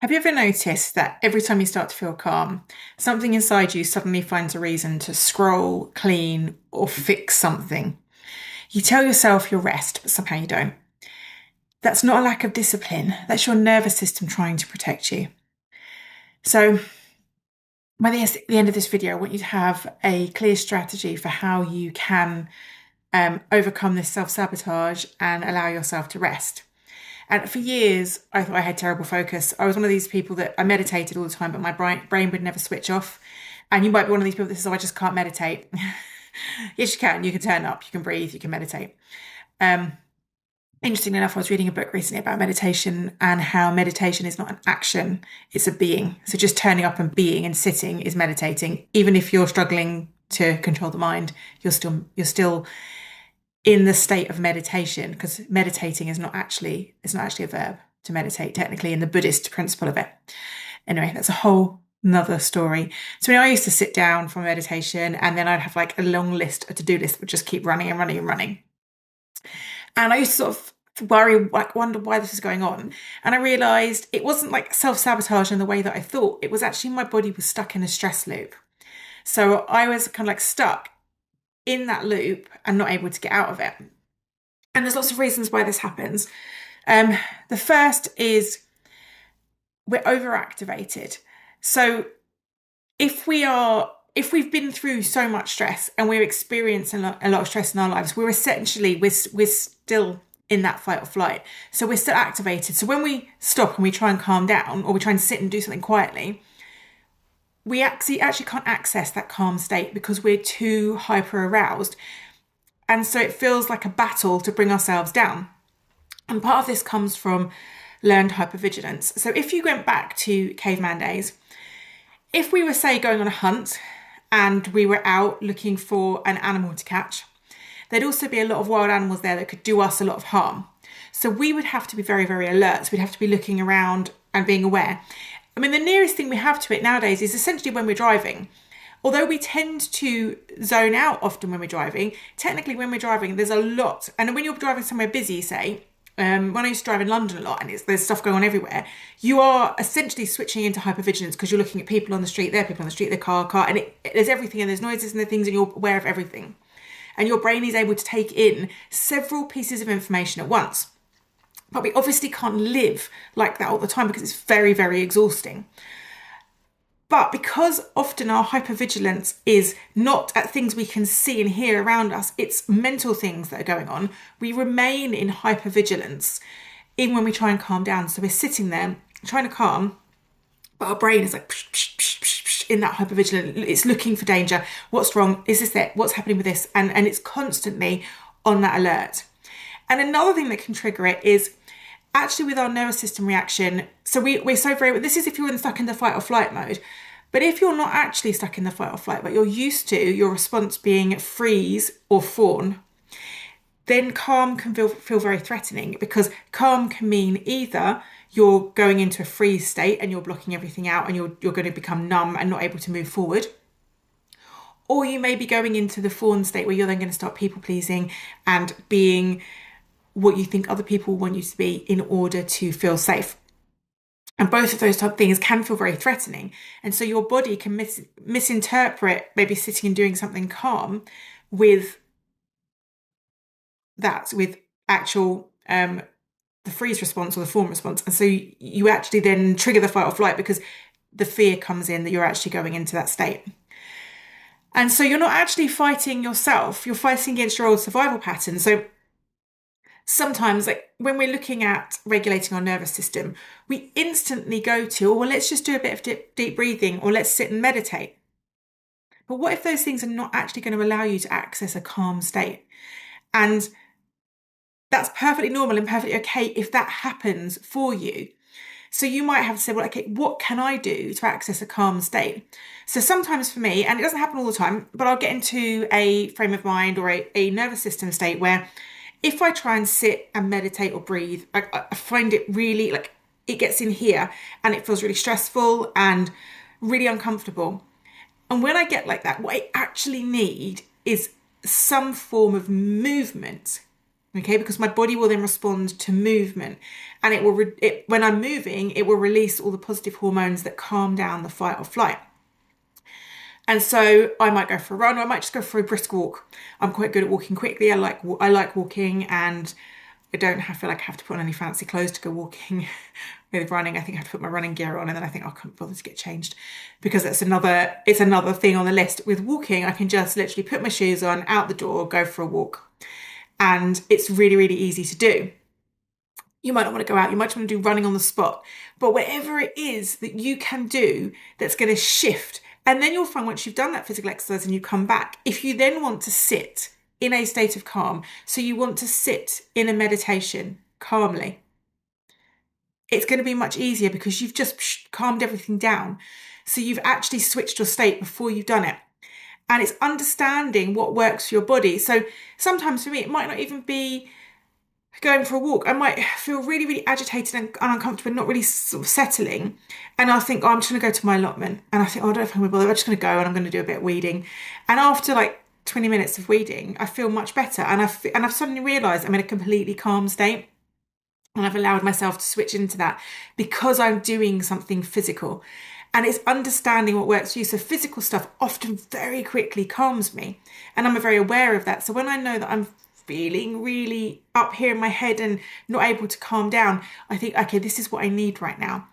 Have you ever noticed that every time you start to feel calm, something inside you suddenly finds a reason to scroll, clean, or fix something? You tell yourself you'll rest, but somehow you don't. That's not a lack of discipline. That's your nervous system trying to protect you. So, by the end of this video, I want you to have a clear strategy for how you can overcome this self-sabotage and allow yourself to rest. And for years, I thought I had terrible focus. I was one of these people that I meditated all the time, but my brain would never switch off. And you might be one of these people that says, oh, I just can't meditate. Yes, you can. You can turn up, you can breathe, you can meditate. Interestingly enough, I was reading a book recently about meditation and how meditation is not an action, it's a being. So just turning up and being and sitting is meditating. Even if you're struggling to control the mind, you're still in the state of meditation, because meditating is not actually a verb to meditate, technically, in the Buddhist principle of it. Anyway, that's a whole another story. So I used to sit down for meditation, and then I'd have like a long list, a to-do list that would just keep running and running and running. And I used to sort of wonder why this was going on. And I realized it wasn't like self-sabotage in the way that I thought. It was actually my body was stuck in a stress loop. So I was kind of like stuck in that loop and not able to get out of it. And there's lots of reasons why this happens. The first is we're overactivated. So if we've been through so much stress and we're experiencing a lot of stress in our lives, we're still in that fight or flight. So we're still activated. So when we stop and we try and calm down, or we try and sit and do something quietly, we actually can't access that calm state because we're too hyper aroused. And so it feels like a battle to bring ourselves down. And part of this comes from learned hypervigilance. So if you went back to caveman days, if we were, say, going on a hunt and we were out looking for an animal to catch, there'd also be a lot of wild animals there that could do us a lot of harm. So we would have to be very, very alert. So we'd have to be looking around and being aware. I mean, the nearest thing we have to it nowadays is essentially when we're driving. Although we tend to zone out often when we're driving, technically when we're driving, there's a lot. And when you're driving somewhere busy, say, when I used to drive in London a lot and there's stuff going on everywhere, you are essentially switching into hypervigilance because you're looking at people on the street, there are people on the street, their car, and there's everything, and there's noises and there's things, and you're aware of everything. And your brain is able to take in several pieces of information at once. But we obviously can't live like that all the time because it's very, very exhausting. But because often our hypervigilance is not at things we can see and hear around us, it's mental things that are going on, we remain in hypervigilance even when we try and calm down. So we're sitting there trying to calm, but our brain is like psh, psh, psh, psh, psh, in that hypervigilance. It's looking for danger. What's wrong? Is this it? What's happening with this? And it's constantly on that alert. And another thing that can trigger it is actually with our nervous system reaction. So we're so this is if you're stuck in the fight or flight mode. But if you're not actually stuck in the fight or flight, but you're used to your response being freeze or fawn, then calm can feel very threatening, because calm can mean either you're going into a freeze state and you're blocking everything out and you're going to become numb and not able to move forward. Or you may be going into the fawn state where you're then going to start people pleasing and being what you think other people want you to be in order to feel safe. And both of those type of things can feel very threatening. And so your body can misinterpret maybe sitting and doing something calm with actual the freeze response or the fawn response. And so you actually then trigger the fight or flight because the fear comes in that you're actually going into that state. And so you're not actually fighting yourself, you're fighting against your old survival pattern. So sometimes, like when we're looking at regulating our nervous system, we instantly go to, oh, well, let's just do a bit of deep breathing, or let's sit and meditate. But what if those things are not actually going to allow you to access a calm state? And that's perfectly normal and perfectly okay if that happens for you. So you might have to say, well, okay, what can I do to access a calm state? So sometimes for me, and it doesn't happen all the time, but I'll get into a frame of mind or a nervous system state where if I try and sit and meditate or breathe, I find it really, like, it gets in here and it feels really stressful and really uncomfortable. And when I get like that, what I actually need is some form of movement Okay, because my body will then respond to movement, and it will when I'm moving, it will release all the positive hormones that calm down the fight or flight. And so I might go for a run, or I might just go for a brisk walk. I'm quite good at walking quickly. I like walking, and I don't feel like I have to put on any fancy clothes to go walking. With running, I think I have to put my running gear on, and then I think I can't bother to get changed, because it's another thing on the list. With walking, I can just literally put my shoes on, out the door, go for a walk, and it's really, really easy to do. You might not want to go out, you might want to do running on the spot, but whatever it is that you can do that's going to shift. And then you'll find, once you've done that physical exercise and you come back, if you then want to sit in a state of calm, so you want to sit in a meditation calmly, it's going to be much easier because you've just calmed everything down. So you've actually switched your state before you've done it. And it's understanding what works for your body. So sometimes for me, it might not even be going for a walk. I might feel really, really agitated and uncomfortable and not really sort of settling. And I'll think, oh, I'm just going to go to my allotment. And I think, oh, I don't know if I'm going to bother. I'm just going to go and I'm going to do a bit of weeding. And after like 20 minutes of weeding, I feel much better. And I've suddenly realised I'm in a completely calm state. And I've allowed myself to switch into that because I'm doing something physical. And it's understanding what works for you. So physical stuff often very quickly calms me. And I'm very aware of that. So when I know that I'm feeling really up here in my head and not able to calm down, I think, okay, this is what I need right now.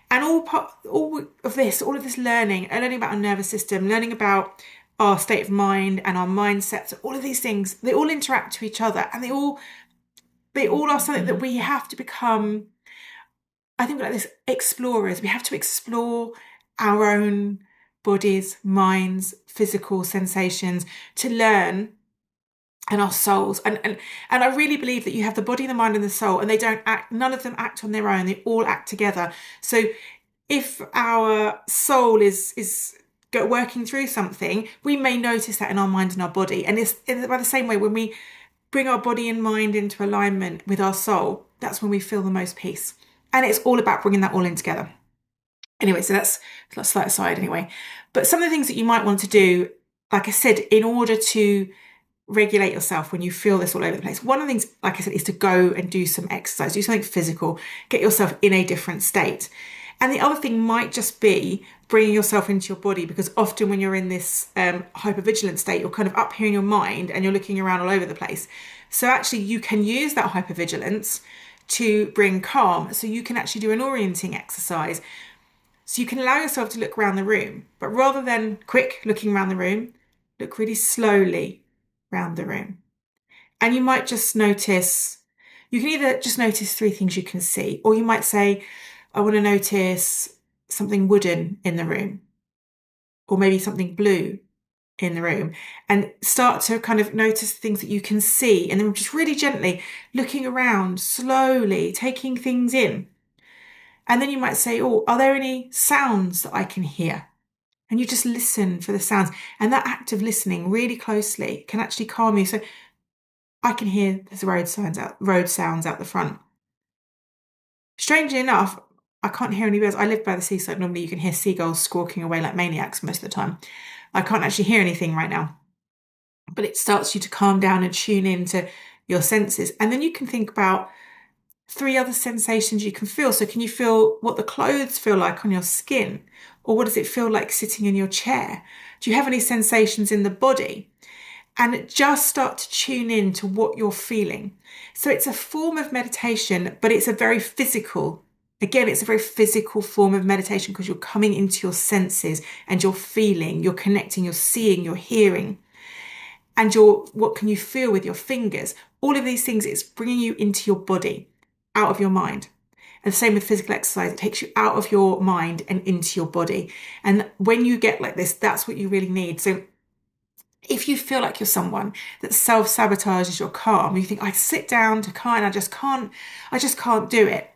And all of this learning about our nervous system, learning about our state of mind and our mindsets, all of these things, they all interact to each other, and they all are something that we have to become, I think, like this, explorers. We have to explore our own bodies, minds, physical sensations to learn, and our souls. And I really believe that you have the body, the mind, and the soul, and they don't act, none of them act on their own. They all act together. So if our soul is working through something, we may notice that in our mind and our body. And it's by the same way, when we bring our body and mind into alignment with our soul, that's when we feel the most peace. And it's all about bringing that all in together. Anyway, so that's a slight aside anyway. But some of the things that you might want to do, like I said, in order to regulate yourself when you feel this all over the place. One of the things, like I said, is to go and do some exercise, do something physical, get yourself in a different state. And the other thing might just be bringing yourself into your body, because often when you're in this hypervigilant state, you're kind of up here in your mind and you're looking around all over the place. So actually you can use that hypervigilance to bring calm. So you can actually do an orienting exercise. So you can allow yourself to look around the room, but rather than quick looking around the room, look really slowly around the room. And you might just notice, you can either just notice 3 things you can see, or you might say, I want to notice something wooden in the room, or maybe something blue in the room, and start to kind of notice things that you can see, and then just really gently looking around, slowly taking things in. And then you might say, oh, are there any sounds that I can hear? And you just listen for the sounds. And that act of listening really closely can actually calm you. So I can hear there's road sounds out the front. Strangely enough, I can't hear any birds. I live by the seaside. Normally you can hear seagulls squawking away like maniacs most of the time. I can't actually hear anything right now. But it starts you to calm down and tune into your senses. And then you can think about 3 other sensations you can feel. So can you feel what the clothes feel like on your skin? Or what does it feel like sitting in your chair? Do you have any sensations in the body? And just start to tune in to what you're feeling. So it's a form of meditation, but it's a very physical, again, it's a very physical form of meditation, because you're coming into your senses and you're feeling, you're connecting, you're seeing, you're hearing. And what can you feel with your fingers? All of these things, it's bringing you into your body, out of your mind. And the same with physical exercise, it takes you out of your mind and into your body. And when you get like this, that's what you really need. So if you feel like you're someone that self-sabotages your calm, you think, I sit down to calm and I just can't do it,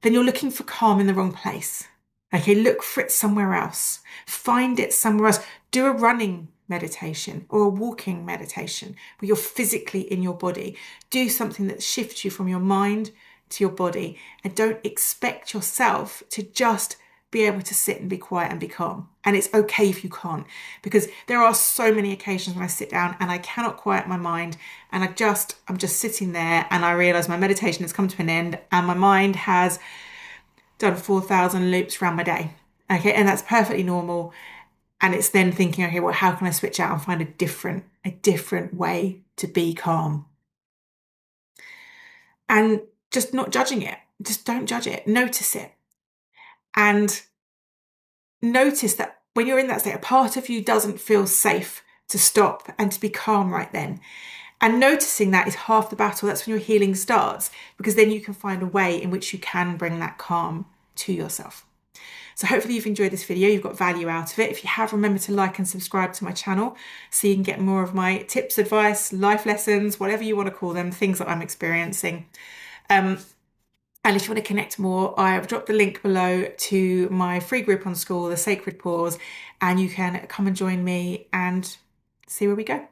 then you're looking for calm in the wrong place. Okay, look for it somewhere else. Find it somewhere else. Do a running meditation or a walking meditation where you're physically in your body. Do something that shifts you from your mind to your body, and don't expect yourself to just be able to sit and be quiet and be calm. And it's okay if you can't, because there are so many occasions when I sit down and I cannot quiet my mind, and I'm just sitting there and I realize my meditation has come to an end and my mind has done 4,000 loops around my day. Okay, and that's perfectly normal. And it's then thinking, okay, well, how can I switch out and find a different way to be calm? And just not judging it. Just don't judge it. Notice it. And notice that when you're in that state, a part of you doesn't feel safe to stop and to be calm right then. And noticing that is half the battle. That's when your healing starts, because then you can find a way in which you can bring that calm to yourself. So hopefully you've enjoyed this video, you've got value out of it. If you have, remember to like and subscribe to my channel so you can get more of my tips, advice, life lessons, whatever you want to call them, things that I'm experiencing. And if you want to connect more, I have dropped the link below to my free group on School, the Sacred Pause, and you can come and join me and see where we go.